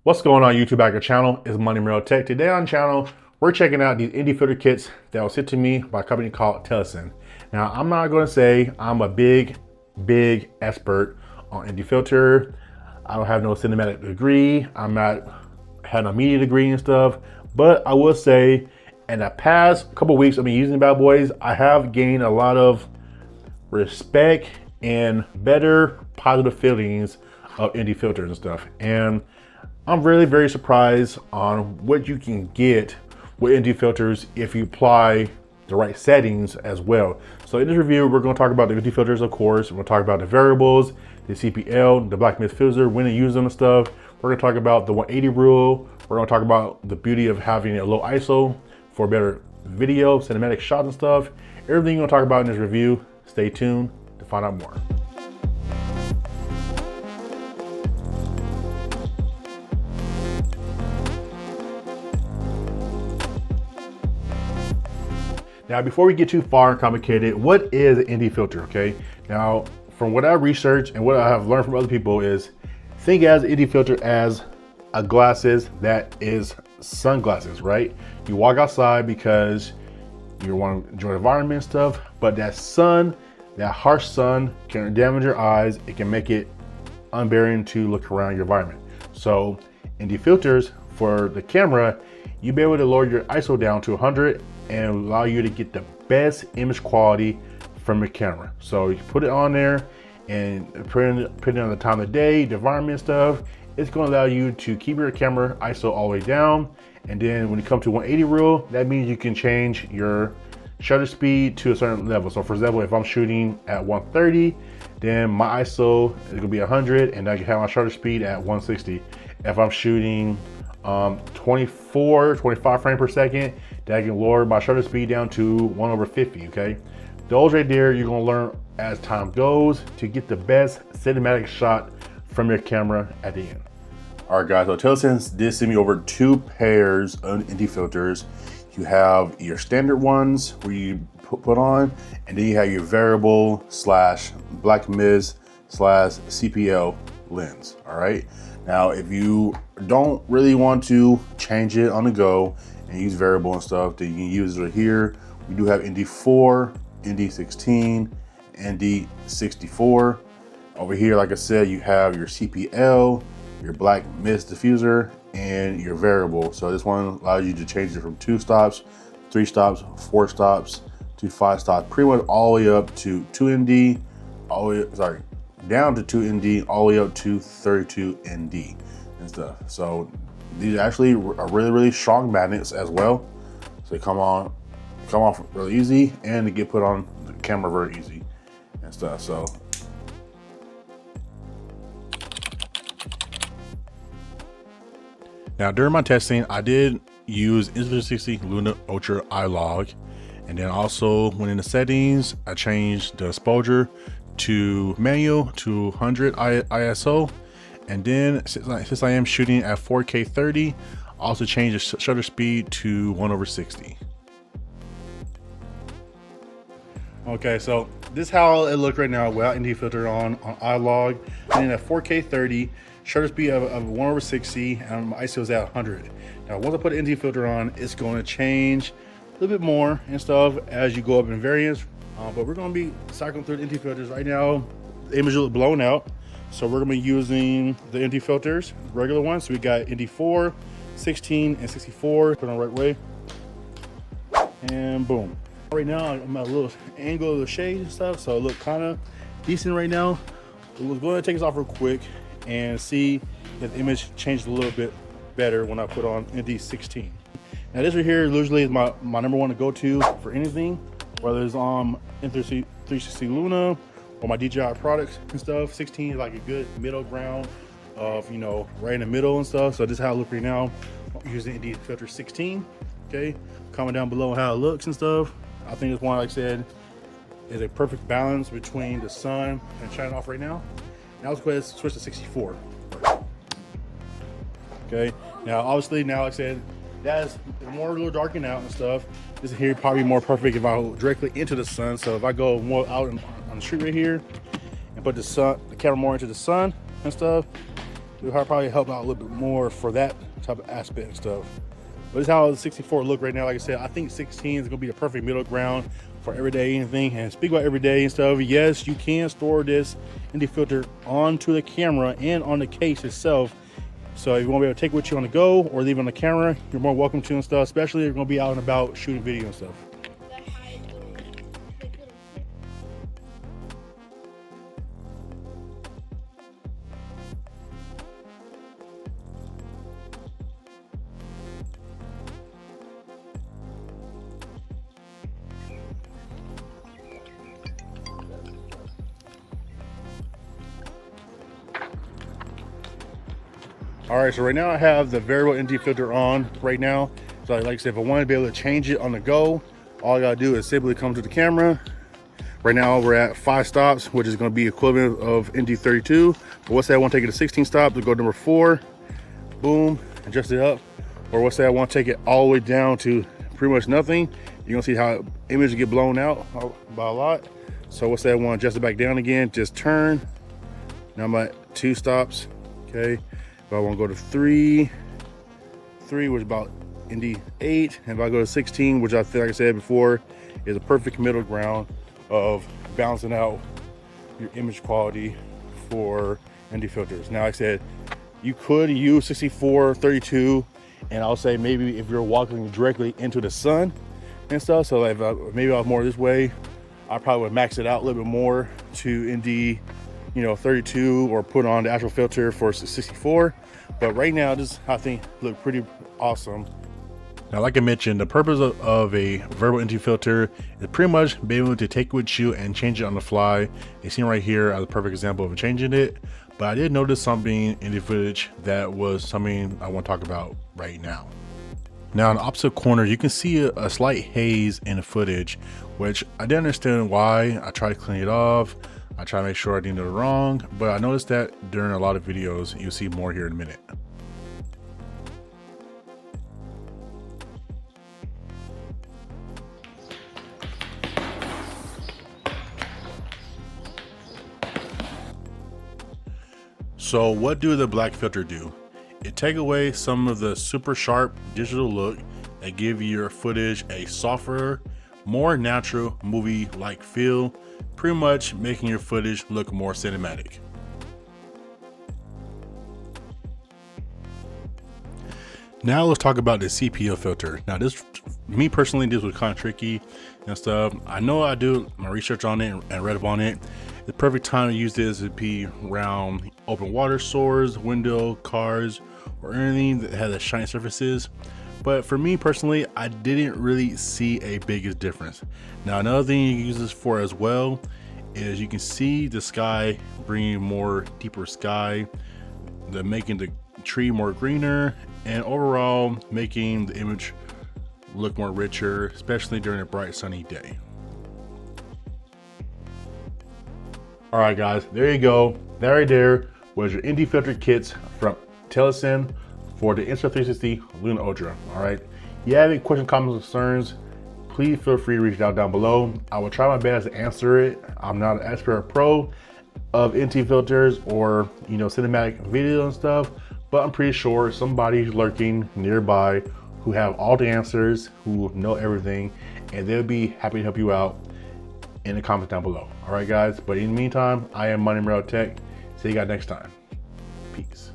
What's going on YouTube backer channel? It's MoneyMarrowTech. Today on the channel, we're checking out these ND filter kits that was sent to me by a company called TELESIN. Now, I'm not going to say I'm a big expert on ND filter. I don't have no cinematic degree. I'm not had no media degree and stuff, but I will say in the past couple weeks I've been using bad boys, I have gained a lot of respect and better positive feelings of ND filters and stuff. And I'm really very surprised on what you can get with ND filters if you apply the right settings as well. So in this review, we're going to talk about the ND filters, of course. We're going to talk about the variables, the CPL, the black mist filter, when to use them and stuff. We're going to talk about the 180 rule. We're going to talk about the beauty of having a low ISO for better video, cinematic shots and stuff. Everything you're going to talk about in this review. Stay tuned to find out more. Now, before we get too far and complicated, what is an ND filter, okay? Now, from what I researched and what I have learned from other people is, think as an ND filter as a glasses that is sunglasses, right? You walk outside because you want to enjoy the environment and stuff, but that sun, that harsh sun can damage your eyes. It can make it unbearable to look around your environment. So ND filters for the camera, you'll be able to lower your ISO down to 100 and allow you to get the best image quality from your camera. So you put it on there and put it on the time of day, the environment stuff. It's going to allow you to keep your camera ISO all the way down. And then when you come to 180 rule, that means you can change your shutter speed to a certain level. So for example, if I'm shooting at 130, then my ISO is going to be 100 and I can have my shutter speed at 160. If I'm shooting 25 frames per second, that I can lower my shutter speed down to 1/50, okay? Those right there, you're gonna learn as time goes to get the best cinematic shot from your camera at the end. All right guys, so TELESIN did send me over 2 pairs of ND filters. You have your standard ones where you put on, and then you have your variable / black mist / CPL lens, all right? Now, if you don't really want to change it on the go and use variable and stuff, then you can use it right here. We do have ND4, ND16, ND64. Over here, like I said, you have your CPL, your black mist diffuser, and your variable. So this one allows you to change it from 2 stops, 3 stops, 4 stops, to 5 stops, pretty much all the way up to 2 ND, down to 2 ND, all the way up to 32 ND and stuff. So these actually are really strong magnets as well. So they come off really easy, and they get put on the camera very easy and stuff. So now during my testing, I did use Insta360 Luna Ultra iLog, and then also when in the settings, I changed the exposure to manual to 100 ISO, and then since I am shooting at 4K 30, I also changed the shutter speed to 1/60. Okay, so this is how it looks right now without ND filter on iLog, and then at 4K 30, shutter speed of 1/60, and my ISO is at 100. Now once I put an ND filter on, it's going to change a little bit more and stuff as you go up in variance. But we're going to be cycling through the ND filters right now. The image is blown out, so we're going to be using the ND filters, regular ones. So we got ND4, 16, and 64. Put on the right way, and boom. Right now, I'm at a little angle of the shade and stuff, so it looks kind of decent right now. We're going to take this off real quick and see if the image changed a little bit better when I put on ND16. Now this right here usually is my number one to go to for anything, whether it's on Insta360 Luna or my DJI products and stuff. 16 is like a good middle ground of, you know, right in the middle and stuff. So this is how it looks right now. I'm using ND filter 16. Okay, comment down below how it looks and stuff. I think this one, like I said, is a perfect balance between the sun and shining off right now. Now let's go ahead and switch to 64. Okay, now obviously now, like I said, that's more a little darkened out and stuff. This is here probably more perfect if I go directly into the sun. So if I go more out on the street right here and put the camera more into the sun and stuff, it'll probably help out a little bit more for that type of aspect and stuff. But this is how the 64 look right now. Like I said, I think 16 is gonna be the perfect middle ground for everyday anything. And speak about everyday and stuff, yes, you can store this ND filter onto the camera and on the case itself. So if you want to be able to take with you on the go or leave it on the camera, you're more welcome to and stuff, especially if you're gonna be out and about shooting video and stuff. All right, so right now I have the variable ND filter on right now. So like I said, if I want to be able to change it on the go, all I gotta do is simply come to the camera. Right now we're at 5 stops, which is gonna be equivalent of ND32. But let's say I want to take it to 16 stops, to go number 4, boom, adjust it up. Or let's say I want to take it all the way down to pretty much nothing. You're gonna see how images get blown out by a lot. So let's say I want to adjust it back down again, just turn. Now I'm at 2 stops, okay? If I want to go to 3, which is about ND8, and if I go to 16, which I feel like I said before, is a perfect middle ground of balancing out your image quality for ND filters. Now, like I said, you could use 64, 32, and I'll say maybe if you're walking directly into the sun and stuff, so if maybe I was more this way, I probably would max it out a little bit more to ND, 32, or put on the actual filter for 64. But right now, this I think look pretty awesome. Now, like I mentioned, the purpose of a variable ND filter is pretty much being able to take it with you and change it on the fly. You see right here as a perfect example of changing it. But I did notice something in the footage that was something I want to talk about right now. Now, in the opposite corner, you can see a slight haze in the footage, which I didn't understand why. I tried to clean it off. I try to make sure I didn't do it wrong, but I noticed that during a lot of videos, you'll see more here in a minute. So what do the black filter do? It takes away some of the super sharp digital look and give your footage a softer, more natural movie-like feel, pretty much making your footage look more cinematic. Now let's talk about the CPO filter. Now this, me personally, this was kind of tricky and stuff. I know I do my research on it and read up on it. The perfect time to use this would be around open water source, window, cars, or anything that has shiny surfaces. But for me personally, I didn't really see a biggest difference. Now, another thing you can use this for as well is you can see the sky, bringing more deeper sky, making the tree more greener, and overall making the image look more richer, especially during a bright sunny day. All right, guys, there you go. That right there was your ND filter kits from TELESIN for the Insta360 Luna Ultra. All right, if you have any questions, comments, concerns, please feel free to reach out down below. I will try my best to answer it. I'm not an expert or pro of ND filters or cinematic video and stuff, but I'm pretty sure somebody's lurking nearby who have all the answers, who know everything, and they'll be happy to help you out in the comments down below. All right, guys, but in the meantime, I am MoneyMarrowTech. See you guys next time. Peace.